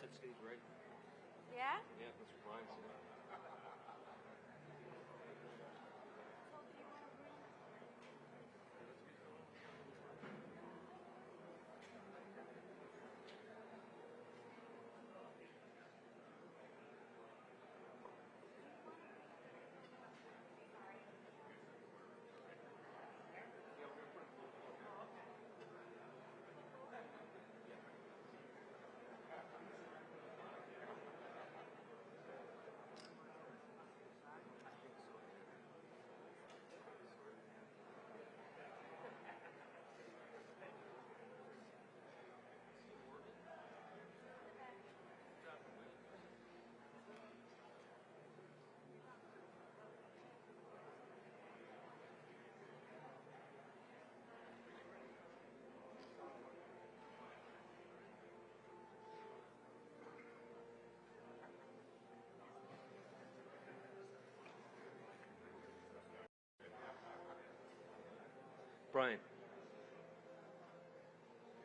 That stays right. Yeah? Yeah, that's what Brian said. Brian.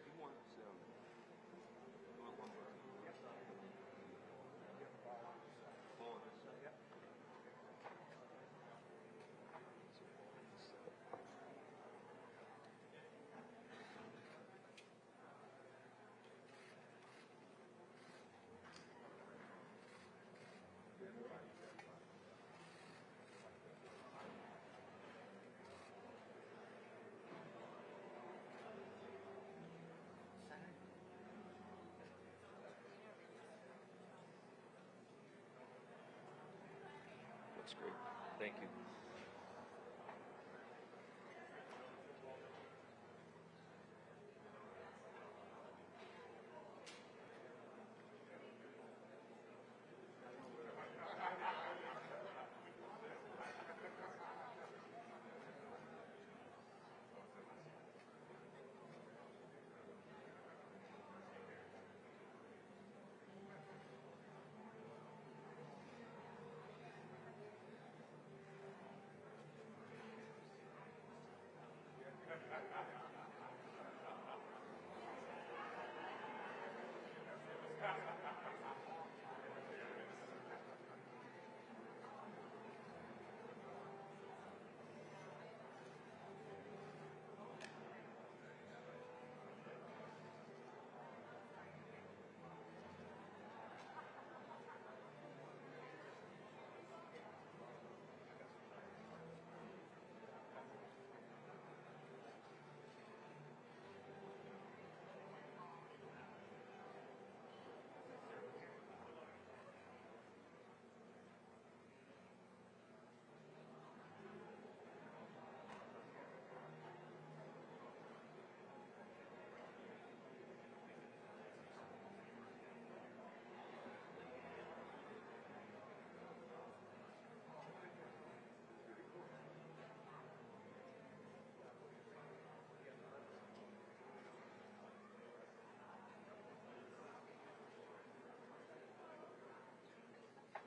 You want one more? Looks great. Thank you.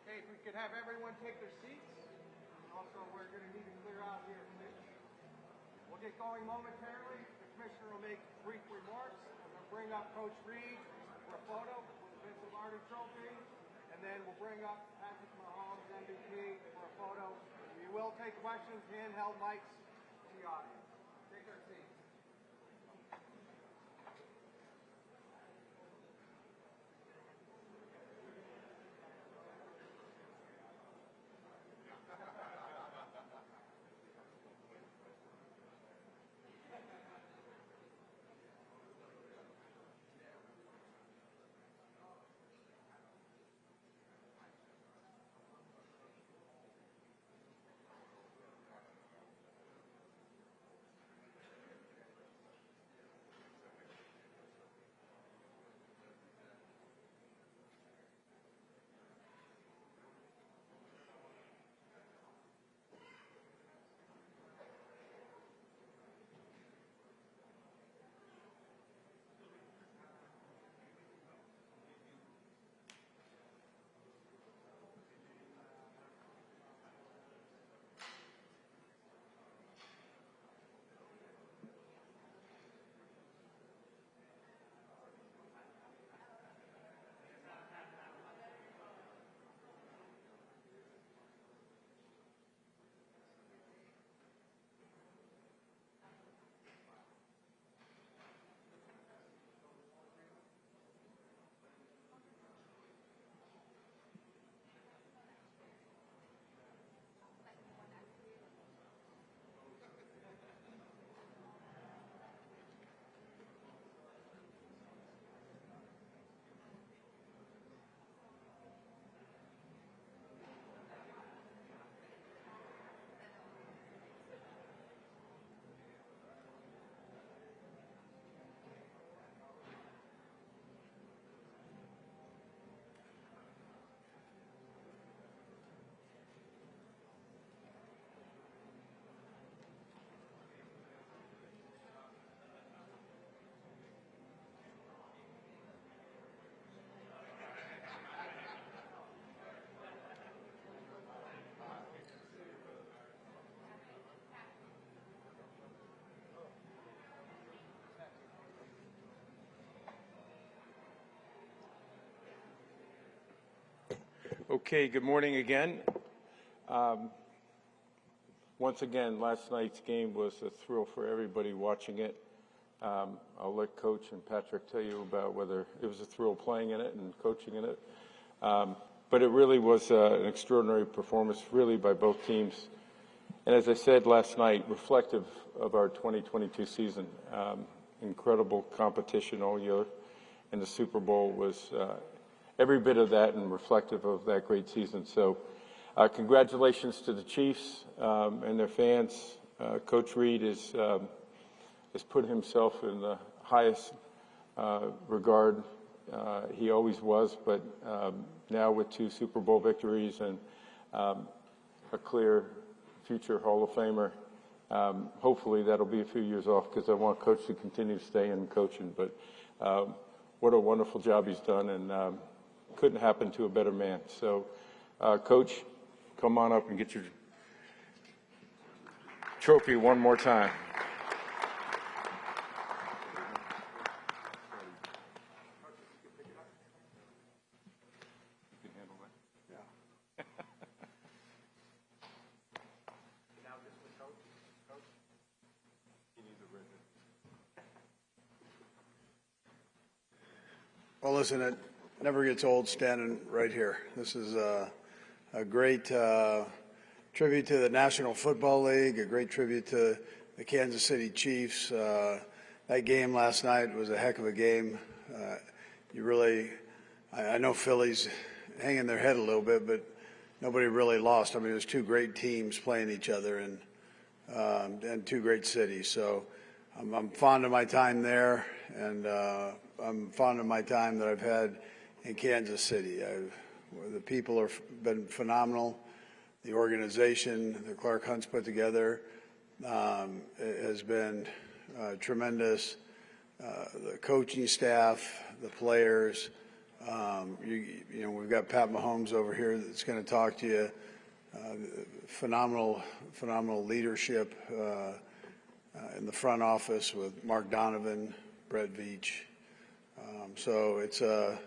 Okay, if we could have everyone take their seats. Also, we're going to need to clear out here, please. We'll get going momentarily. The commissioner will make brief remarks. We'll bring up Coach Reed for a photo with the Vince Lombardi Trophy. And then we'll bring up Patrick Mahones, MVP, for a photo. We will take questions, handheld mics to the audience. Take their seats. Okay, good morning again. Once again, last night's game was a thrill for everybody watching it. I'll let Coach and Patrick tell you about whether it was a thrill playing in it and coaching in it. But it really was an extraordinary performance, really, by both teams. And as I said last night, reflective of our 2022 season. Incredible competition all year, and the Super Bowl was every bit of that and reflective of that great season. So congratulations to the Chiefs and their fans. Coach Reid has put himself in the highest regard. He always was, but now with 2 Super Bowl victories and a clear future Hall of Famer, hopefully that'll be a few years off because I want Coach to continue to stay in coaching. But what a wonderful job he's done, and couldn't happen to a better man. So, Coach, come on up and get your trophy one more time. Well, listen, it never gets old standing right here. This is a great tribute to the National Football League, a great tribute to the Kansas City Chiefs. That game last night was a heck of a game. I know Philly's hanging their head a little bit, but nobody really lost. I mean, it was 2 great teams playing each other and 2 great cities. So I'm fond of my time there, and I'm fond of my time that I've had in Kansas City. The people have been phenomenal. The organization that Clark Hunt's put together has been tremendous. The coaching staff, the players. We've got Pat Mahones over here that's going to talk to you. Phenomenal leadership in the front office with Mark Donovan, Brett Veach. So it's a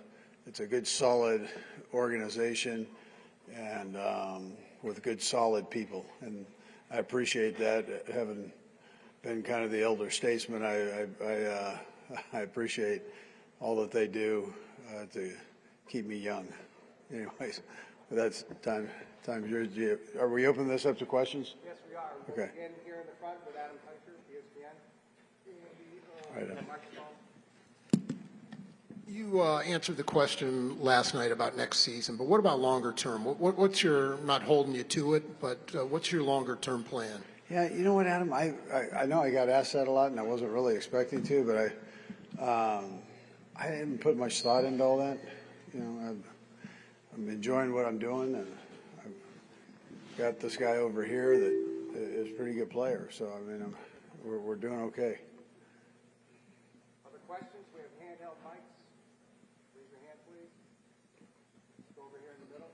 good, solid organization, and with good, solid people. And I appreciate that. Having been kind of the elder statesman, I appreciate all that they do to keep me young. Anyways, that's time. Yours. Are we opening this up to questions? Yes, we are. Okay. We'll begin here in the front with Adam Hunter, ESPN. All right. Microphone. You answered the question last night about next season, but what about longer term? What's your, not holding you to it, but what's your longer term plan? Yeah, you know what, Adam? I know I got asked that a lot, and I wasn't really expecting to, but I haven't put much thought into all that. I'm enjoying what I'm doing, and I've got this guy over here that is a pretty good player. So I mean, we're doing okay. Other questions? We have handheld mics. Raise your hand, please. Let's go over here in the middle.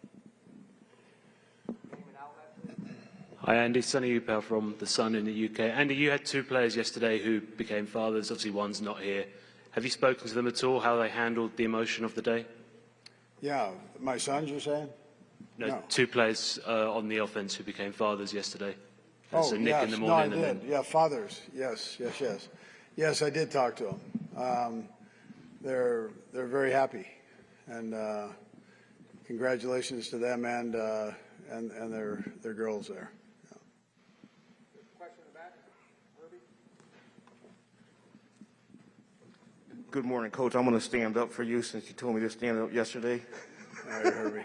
Name and outlet, please. Hi, Andy. Sunny Upel from The Sun in the UK. Andy, you had 2 players yesterday who became fathers. Obviously, one's not here. Have you spoken to them at all, how they handled the emotion of the day? Yeah, my sons, you're saying? No. 2 players on the offense who became fathers yesterday. So Nick yes. in the morning. No, I did. Yeah, fathers. Yes. Yes, I did talk to them. They're very happy, and congratulations to them and their girls there. Yeah. Question in the back. Herbie. Good morning, Coach. I'm going to stand up for you since you told me to stand up yesterday. All right, Herbie.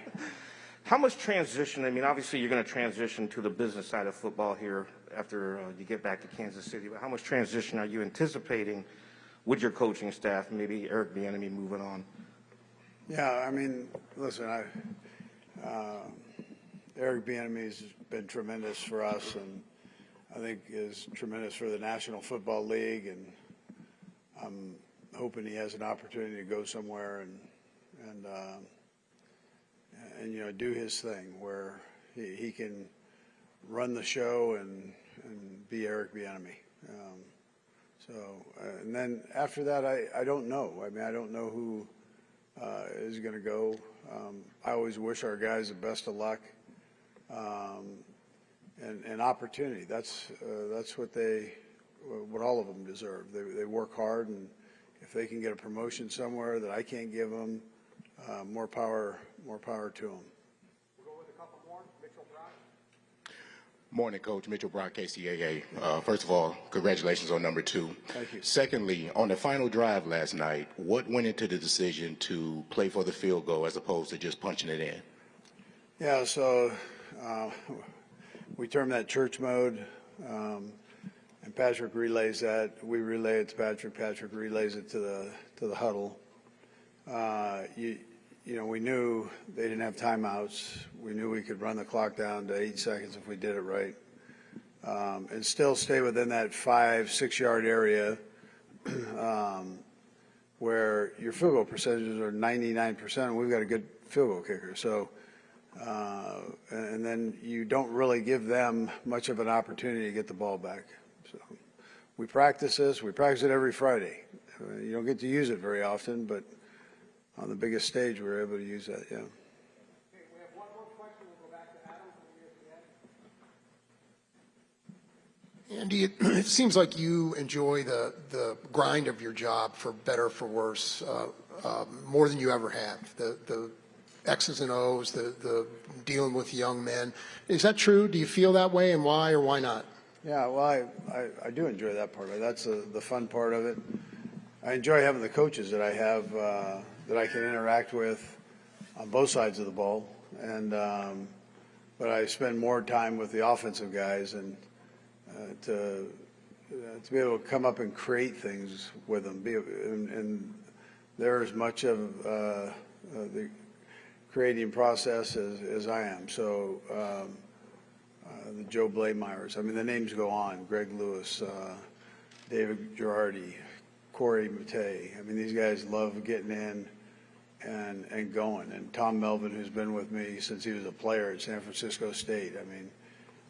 How much transition, I mean, obviously you're going to transition to the business side of football here after you get back to Kansas City, but how much transition are you anticipating with your coaching staff, maybe Eric Bieniemy moving on? Yeah, I mean, listen, Eric Bieniemy has been tremendous for us, and I think is tremendous for the National Football League, and I'm hoping he has an opportunity to go somewhere and do his thing where he can run the show and be Eric Bieniemy. And then after that, I don't know. I mean, I don't know is going to go. I always wish our guys the best of luck and opportunity. That's what all of them deserve. They work hard, and if they can get a promotion somewhere that I can't give them, more power to them. We'll go with a couple more. Mitchell Brown. Morning, Coach. Mitchell Brown, KCAA. First of all, congratulations on number 2. Thank you. Secondly, on the final drive last night, what went into the decision to play for the field goal as opposed to just punching it in? Yeah, so we term that church mode, and Patrick relays that. We relay it to Patrick. Patrick relays it to the huddle. You know, we knew they didn't have timeouts. We knew we could run the clock down to 8 seconds if we did it right, and still stay within that 5-6 yard area where your field goal percentages are 99%. And we've got a good field goal kicker. So, and then you don't really give them much of an opportunity to get the ball back. So we practice this. We practice it every Friday. You don't get to use it very often, but on the biggest stage, we were able to use that, yeah. Okay, we have one more question. We'll go back to Adam at the end. Andy, it seems like you enjoy the grind of your job, for better or for worse, more than you ever have. The X's and O's, the dealing with young men. Is that true? Do you feel that way, and why or why not? Yeah, well, I do enjoy that part of it. That's the fun part of it. I enjoy having the coaches that I have that I can interact with on both sides of the ball, and but I spend more time with the offensive guys and to be able to come up and create things with them. And they're as much of the creating process as I am. So the Joe Blameyers, I mean, the names go on. Greg Lewis, David Girardi, Corey Matei. I mean, these guys love getting in and going. And Tom Melvin, who's been with me since he was a player at San Francisco State, I mean,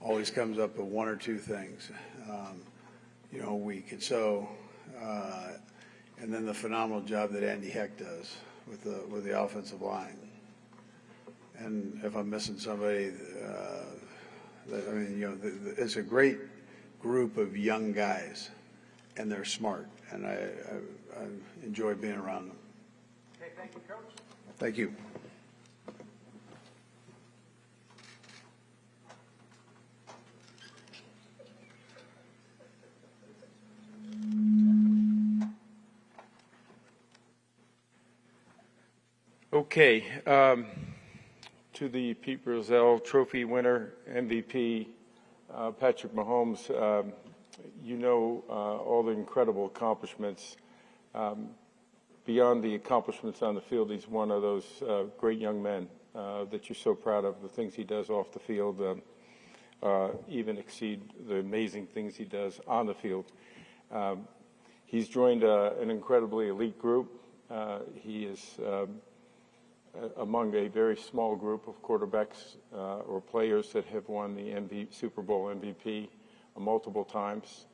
always comes up with one or two things, you know, a week. And so, and then the phenomenal job that Andy Heck does with the offensive line. And if I'm missing somebody, I mean, you know, it's a great group of young guys, and they're smart, and I enjoy being around them. Okay, thank you, Coach. Thank you. Okay, to the Pete Rozelle Trophy winner, MVP, Patrick Mahomes, you know all the incredible accomplishments. Beyond the accomplishments on the field, he's one of those great young men that you're so proud of. The things he does off the field even exceed the amazing things he does on the field. He's joined an incredibly elite group. He is among a very small group of quarterbacks or players that have won the Super Bowl MVP multiple times.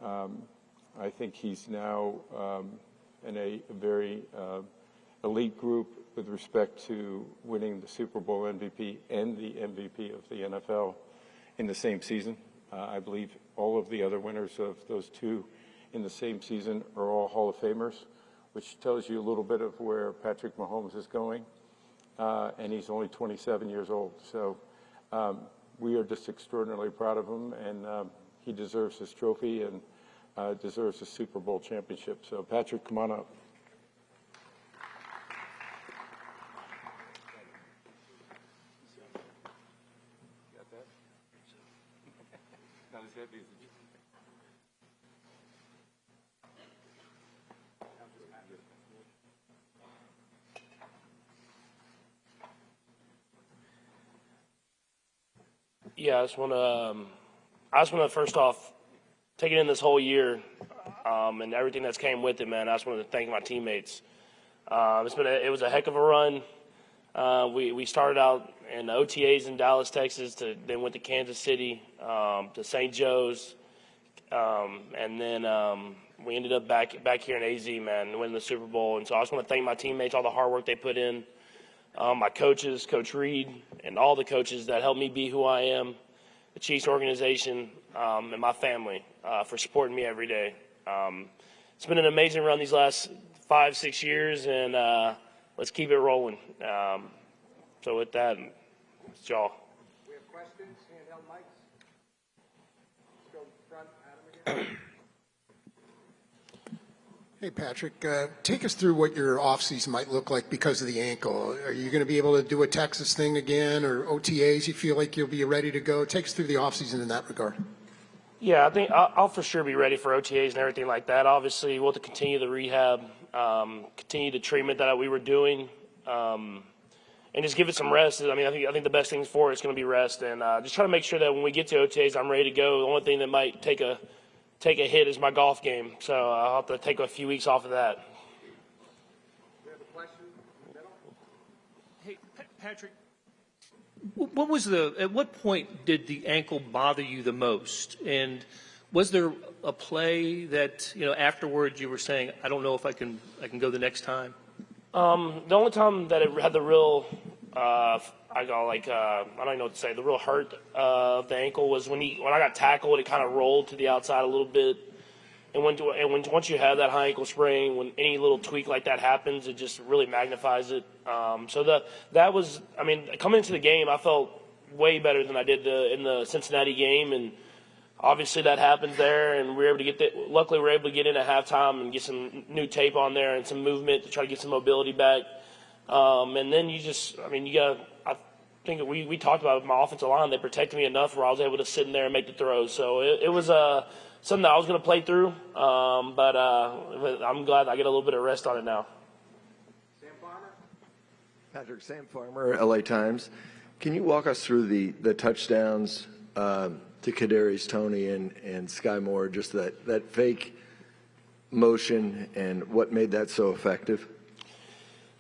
I think he's now in a very elite group with respect to winning the Super Bowl MVP and the MVP of the NFL in the same season. I believe all of the other winners of those two in the same season are all Hall of Famers, which tells you a little bit of where Patrick Mahomes is going. And he's only 27 years old. So we are just extraordinarily proud of him, and he deserves his trophy and deserves a Super Bowl championship. So, Patrick, come on up. Got that? Not as heavy as the Yeah, I just want to first off take it in this whole year and everything that's came with it, man. I just wanted to thank my teammates. It was a heck of a run. We started out in OTAs in Dallas, Texas, then went to Kansas City, to St. Joe's, and then we ended up back here in AZ, man, winning the Super Bowl. And so I just want to thank my teammates, all the hard work they put in, my coaches, Coach Reed, and all the coaches that helped me be who I am, the Chiefs organization, and my family for supporting me every day. It's been an amazing run these last 5-6 years, and let's keep it rolling. So with that, it's y'all. We have questions, handheld mics. Let's go front, Adam again. Hey, Patrick, take us through what your offseason might look like because of the ankle. Are you going to be able to do a Texas thing again, or OTAs? You feel like you'll be ready to go? Take us through the offseason in that regard. Yeah, I think I'll for sure be ready for OTAs and everything like that. Obviously, we'll have to continue the rehab, continue the treatment that we were doing, and just give it some rest. I mean, I think the best thing for it is going to be rest, and just try to make sure that when we get to OTAs, I'm ready to go. The only thing that might take a hit is my golf game, so I'll have to take a few weeks off of that. We have a question in the middle. Hey, Patrick, at what point did the ankle bother you the most? And was there a play that, afterwards you were saying, I don't know if I can go the next time? The only time that it had the real, I don't even know what to say, the real hurt of the ankle was when I got tackled, it kind of rolled to the outside a little bit. And once you have that high ankle sprain, when any little tweak like that happens, it just really magnifies it. So that was, coming into the game, I felt way better than I did in the Cincinnati game, and obviously that happened there, and luckily we were able to get in at halftime and get some new tape on there and some movement to try to get some mobility back. And then I think we talked about it with my offensive line. They protected me enough where I was able to sit in there and make the throws. So it was something that I was going to play through, but I'm glad I get a little bit of rest on it now. Sam Farmer. Patrick, Sam Farmer, LA Times. Can you walk us through the touchdowns to Kadarius Toney and Sky Moore, just that fake motion and what made that so effective?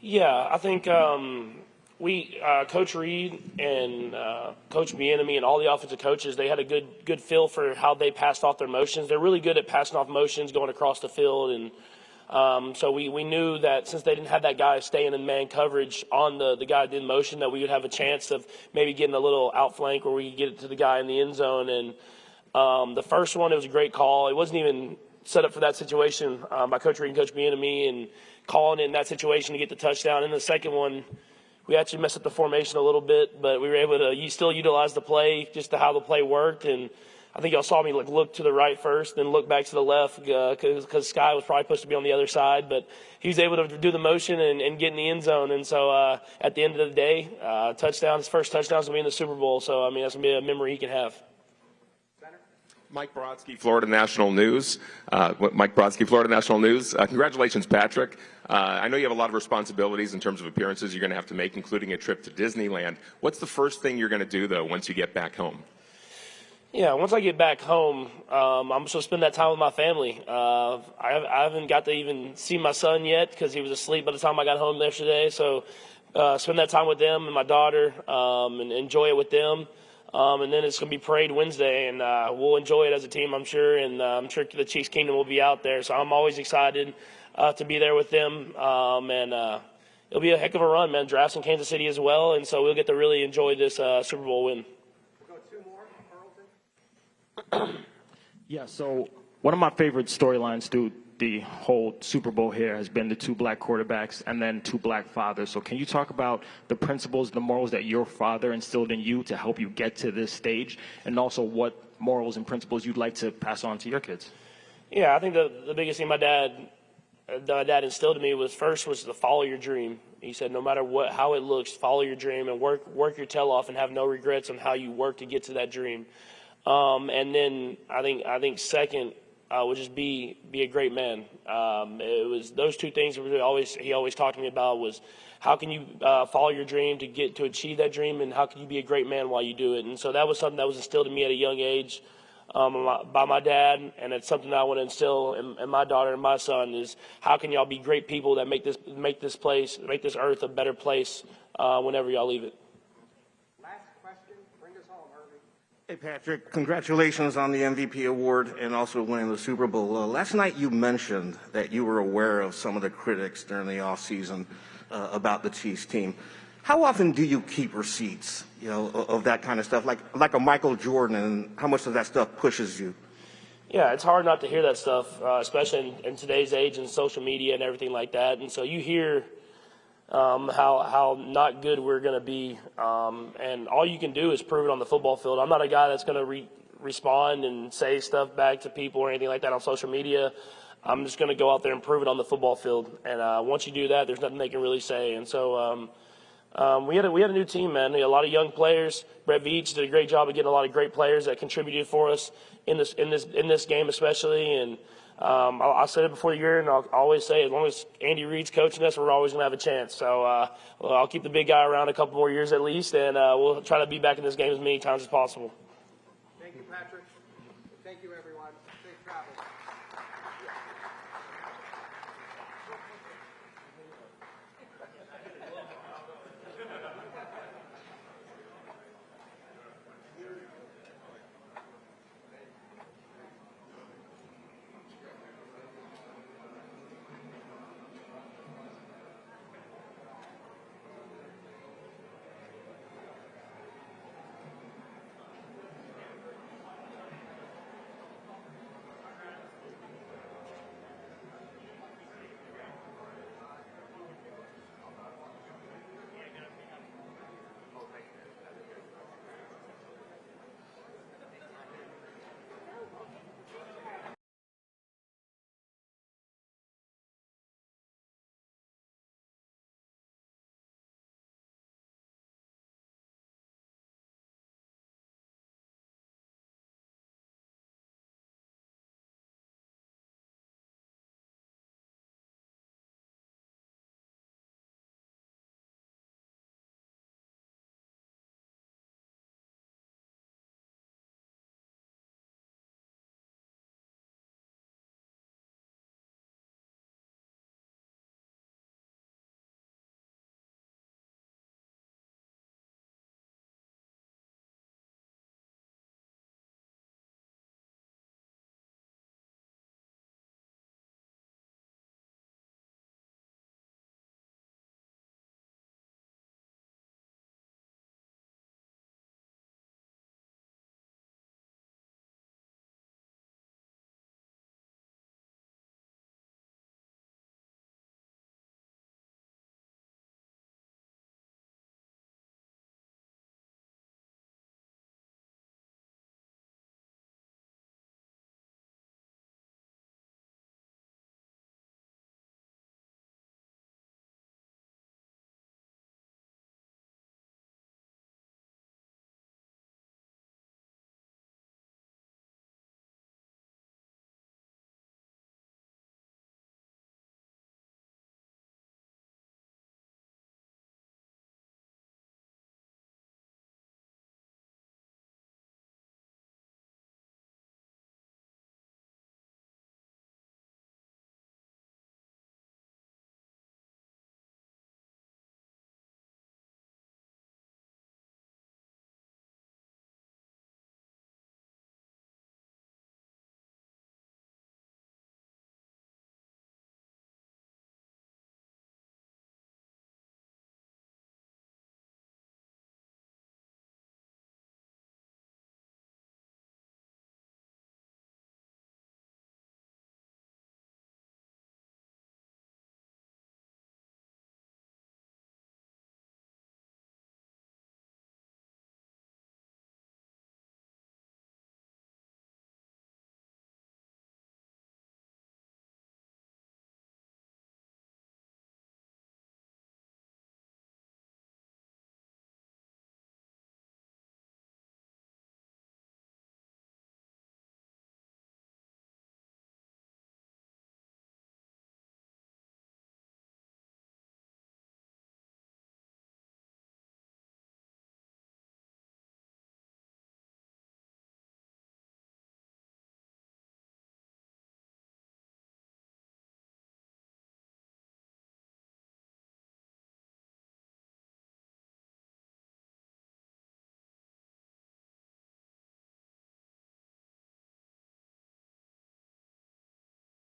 Yeah, I think Coach Reed and Coach Bieniemy and all the offensive coaches, they had a good feel for how they passed off their motions. They're really good at passing off motions going across the field, and so we knew that since they didn't have that guy staying in man coverage on the guy that did motion, that we would have a chance of maybe getting a little outflank where we could get it to the guy in the end zone. And the first one, it was a great call. It wasn't even set up for that situation by Coach Reed and Coach Bieniemy, and calling in that situation to get the touchdown. And the second one, we actually messed up the formation a little bit, but we were able to still utilize the play just to how the play worked. And I think y'all saw me look to the right first, then look back to the left because Sky was probably supposed to be on the other side. But he was able to do the motion and get in the end zone. And so at the end of the day, his first touchdown's going to be in the Super Bowl. So, that's going to be a memory he can have. Mike Brodsky, Florida National News. Congratulations, Patrick. I know you have a lot of responsibilities in terms of appearances you're going to have to make, including a trip to Disneyland. What's the first thing you're going to do, though, once you get back home? Yeah, once I get back home, I'm supposed to spend that time with my family. I haven't got to even see my son yet because he was asleep by the time I got home yesterday. So spend that time with them and my daughter and enjoy it with them. And then it's going to be Parade Wednesday, and we'll enjoy it as a team, I'm sure. And I'm sure the Chiefs Kingdom will be out there. So I'm always excited to be there with them. And it'll be a heck of a run, man. Draft's in Kansas City as well. And so we'll get to really enjoy this Super Bowl win. We'll go two more. Carlton. Yeah, so one of my favorite storylines through the whole Super Bowl here has been the two black quarterbacks and then two black fathers. So can you talk about the principles, the morals that your father instilled in you to help you get to this stage, and also what morals and principles you'd like to pass on to your kids? Yeah, I think the biggest thing my dad instilled in me was to follow your dream. He said, no matter how it looks, follow your dream and work your tail off and have no regrets on how you work to get to that dream. And then I think second would just be a great man. It was those two things that he always talked to me about was how can you follow your dream to achieve that dream, and how can you be a great man while you do it. And so that was something that was instilled in me at a young age by my dad, and it's something that I want to instill in my daughter and my son is how can y'all be great people that make this earth a better place whenever y'all leave it. Last question. Bring us home, Irving. Hey, Patrick, congratulations on the MVP award and also winning the Super Bowl. Last night you mentioned that you were aware of some of the critics during the offseason about the Chiefs team. How often do you keep receipts, of that kind of stuff, like a Michael Jordan, and how much of that stuff pushes you? Yeah, it's hard not to hear that stuff, especially in today's age and social media and everything like that. And so you hear how not good we're going to be, and all you can do is prove it on the football field. I'm not a guy that's going to respond and say stuff back to people or anything like that on social media. I'm just going to go out there and prove it on the football field. And once you do that, there's nothing they can really say. And so we had a new team, man. A lot of young players. Brett Veach did a great job of getting a lot of great players that contributed for us in this game, especially. And I said it before the year, and I'll always say, as long as Andy Reid's coaching us, we're always going to have a chance. So I'll keep the big guy around a couple more years at least, and we'll try to be back in this game as many times as possible. Thank you, Patrick. Thank you, everyone.